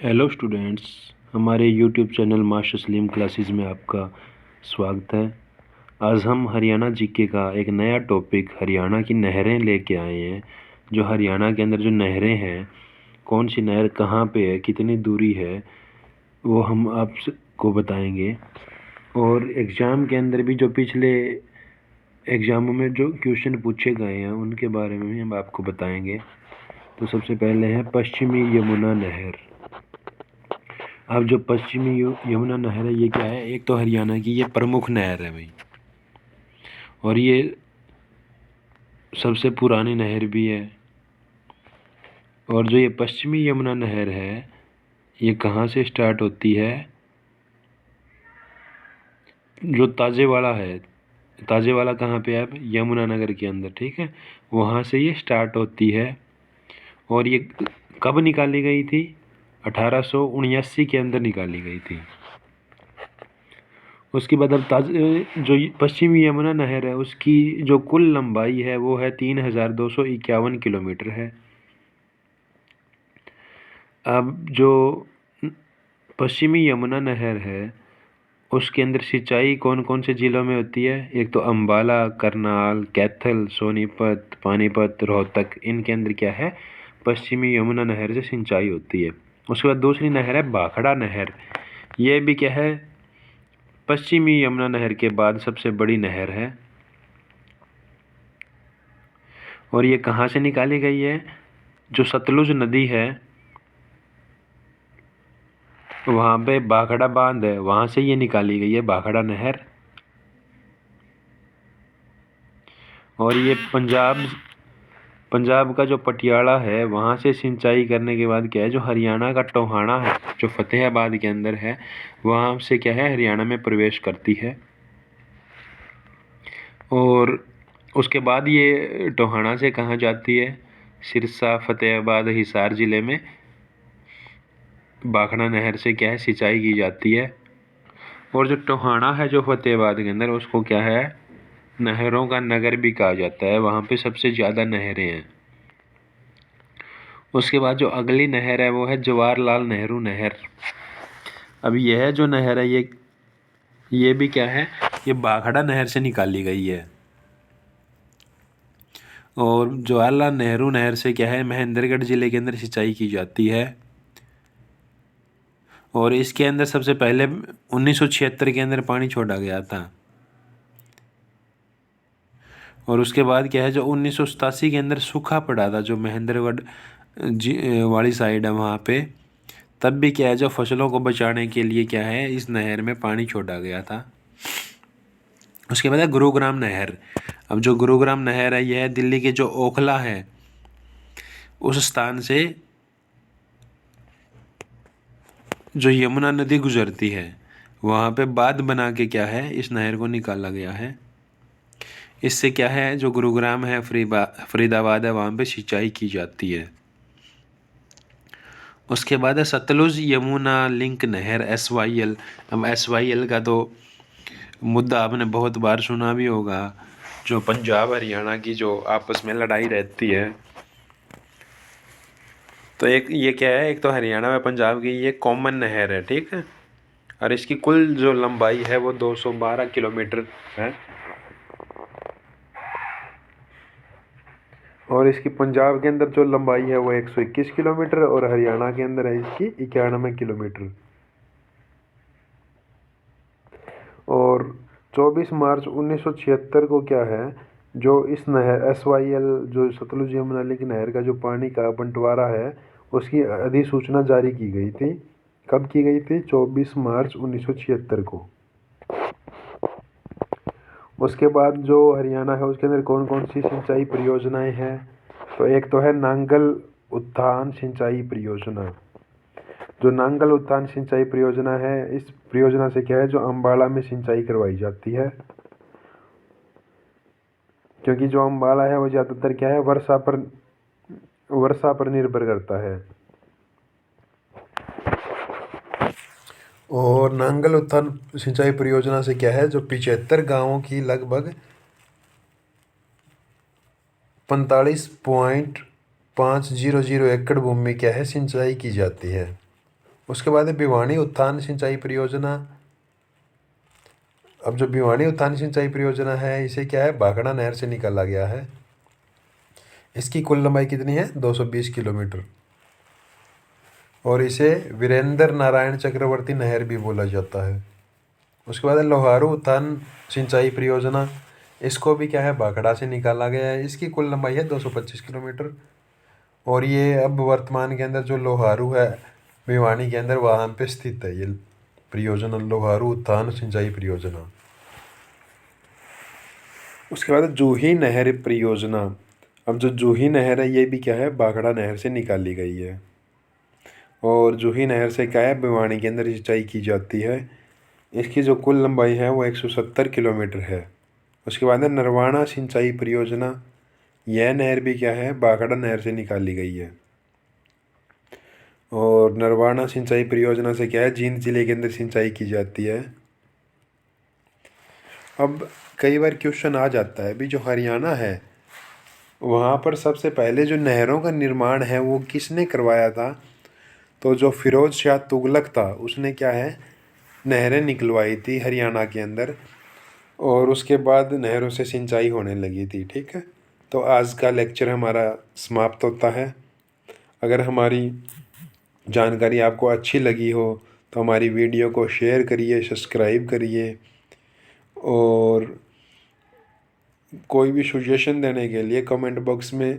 Hello students, हमारे YouTube channel master Salim classes में आपका स्वागत है। आज हम हरियाणा जीके का एक नया टॉपिक हरियाणा की नहरें लेके आए हैं। जो हरियाणा के अंदर जो नहरें हैं, कौन सी नहर कहाँ पे है, कितनी दूरी है, वो हम आपको बताएंगे। और एग्ज़ाम के अंदर भी जो पिछले एग्ज़ामों में जो क्वेश्चन पूछे गए हैं उनके बारे में भी हम आपको बताएंगे। तो सबसे पहले है पश्चिमी यमुना नहर। अब जो पश्चिमी यमुना नहर है, ये क्या है? एक तो हरियाणा की ये प्रमुख नहर है भाई, और ये सबसे पुरानी नहर भी है। और जो ये पश्चिमी यमुना नहर है, ये कहाँ से स्टार्ट होती है? जो ताजेवाला है, ताजेवाला कहाँ पे है? यमुना नगर के अंदर, ठीक है, वहाँ से ये स्टार्ट होती है। और ये कब निकाली गई थी? 1879 के अंदर निकाली गई थी। उसके बाद अब जो पश्चिमी यमुना नहर है, उसकी जो कुल लंबाई है वो है 3251 किलोमीटर है। अब जो पश्चिमी यमुना नहर है, उसके अंदर सिंचाई कौन कौन से ज़िलों में होती है? एक तो अम्बाला, करनाल, कैथल, सोनीपत, पानीपत, रोहतक, इनके अंदर क्या है? पश्चिमी यमुना नहर से सिंचाई होती है। उसके बाद दूसरी नहर है भाखड़ा नहर। ये भी क्या है? पश्चिमी यमुना नहर के बाद सबसे बड़ी नहर है। और ये कहाँ से निकाली गई है? जो सतलुज नदी है, वहाँ पे भाखड़ा बांध है, वहाँ से ये निकाली गई है भाखड़ा नहर। और ये पंजाब का जो पटियाला है, वहाँ से सिंचाई करने के बाद क्या है? जो हरियाणा का टोहाना है, जो फतेहाबाद के अंदर है, वहाँ से क्या है? हरियाणा में प्रवेश करती है। और उसके बाद ये टोहाना से कहाँ जाती है? सिरसा, फतेहाबाद, हिसार ज़िले में भाखड़ा नहर से क्या है? सिंचाई की जाती है। और जो टोहाना है जो फतेहाबाद के अंदर, उसको क्या है? नहरों का नगर भी कहा जाता है, वहाँ पे सबसे ज़्यादा नहरें हैं। उसके बाद जो अगली नहर है वो है जवाहरलाल नेहरू नहर। अब यह जो नहर है, ये भी क्या है? ये भाखड़ा नहर से निकाली गई है। और जवाहरलाल नेहरू नहर से क्या है? महेंद्रगढ़ ज़िले के अंदर सिंचाई की जाती है। और इसके अंदर सबसे पहले 1976 के अंदर पानी छोड़ा गया था। और उसके बाद क्या है? जो 1987 के अंदर सूखा पड़ा था, जो महेंद्रगढ़ वाली साइड है वहाँ पे, तब भी क्या है? जो फसलों को बचाने के लिए क्या है? इस नहर में पानी छोड़ा गया था। उसके बाद है गुरुग्राम नहर। अब जो गुरुग्राम नहर है, यह दिल्ली के जो ओखला है, उस स्थान से जो यमुना नदी गुजरती है, वहाँ पे बांध बना के क्या है? इस नहर को निकाला गया है। इससे क्या है? जो गुरुग्राम है, फरीदाबाद है, वहाँ पे सिंचाई की जाती है। उसके बाद है सतलुज यमुना लिंक नहर, SYL। अब SYL का तो मुद्दा आपने बहुत बार सुना भी होगा। जो पंजाब हरियाणा की जो आपस में लड़ाई रहती है, तो एक ये क्या है? एक तो हरियाणा में पंजाब की ये कॉमन नहर है, ठीक है, और इसकी कुल जो लंबाई है वो 212 किलोमीटर है। और इसकी पंजाब के अंदर जो लंबाई है वो 121 किलोमीटर, और हरियाणा के अंदर है इसकी 91 किलोमीटर। और 24 मार्च 1976 को क्या है? जो इस नहर SYL, जो सतलुज यमुना लिंक नहर का जो पानी का बंटवारा है, उसकी अधिसूचना जारी की गई थी। कब की गई थी? 24 मार्च 1976 को। उसके बाद जो हरियाणा है, उसके अंदर कौन कौन सी सिंचाई परियोजनाएं हैं? तो एक तो है नांगल उत्थान सिंचाई परियोजना। जो नांगल उत्थान सिंचाई परियोजना है, इस परियोजना से क्या है? जो अम्बाला में सिंचाई करवाई जाती है, क्योंकि जो अम्बाला है वो ज़्यादातर क्या है? वर्षा पर निर्भर करता है। और नांगल उत्थान सिंचाई परियोजना से क्या है? जो 75 गांवों की लगभग 45.500 एकड़ भूमि में क्या है? सिंचाई की जाती है। उसके बाद है भिवानी उत्थान सिंचाई परियोजना। अब जो भिवानी उत्थान सिंचाई परियोजना है इसे क्या है, भाखड़ा नहर से निकाला गया है। इसकी कुल लंबाई कितनी है, 220 किलोमीटर, और इसे वीरेंद्र नारायण चक्रवर्ती नहर भी बोला जाता है। उसके बाद है लोहारू उत्थान सिंचाई परियोजना। इसको भी क्या है, भाखड़ा से निकाला गया है। इसकी कुल लंबाई है 225 किलोमीटर, और ये अब वर्तमान के अंदर जो लोहारू है भिवानी के अंदर वहाँ पे स्थित है ये परियोजना, लोहारू उत्थान सिंचाई परियोजना। उसके बाद जूही नहर परियोजना। अब जो जूही नहर है ये भी क्या है, भाखड़ा नहर से निकाली गई है, और जूही नहर से क्या है, भिवानी के अंदर सिंचाई की जाती है। इसकी जो कुल लंबाई है वो 170 किलोमीटर है। उसके बाद है नरवाणा सिंचाई परियोजना। यह नहर भी क्या है, भाखड़ा नहर से निकाली गई है, और नरवाणा सिंचाई परियोजना से क्या है, जींद जिले के अंदर सिंचाई की जाती है। अब कई बार क्वेश्चन आ जाता है, अभी जो हरियाणा है वहाँ पर सबसे पहले जो नहरों का निर्माण है वो किसने करवाया था? तो जो फिरोज शाह तुगलक था उसने क्या है, नहरें निकलवाई थी हरियाणा के अंदर, और उसके बाद नहरों से सिंचाई होने लगी थी। ठीक है, तो आज का लेक्चर हमारा समाप्त होता है। अगर हमारी जानकारी आपको अच्छी लगी हो तो हमारी वीडियो को शेयर करिए, सब्सक्राइब करिए, और कोई भी सजेशन देने के लिए कमेंट बॉक्स में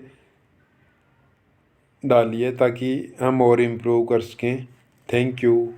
डालिए ताकि हम और इम्प्रूव कर सकें। Thank you.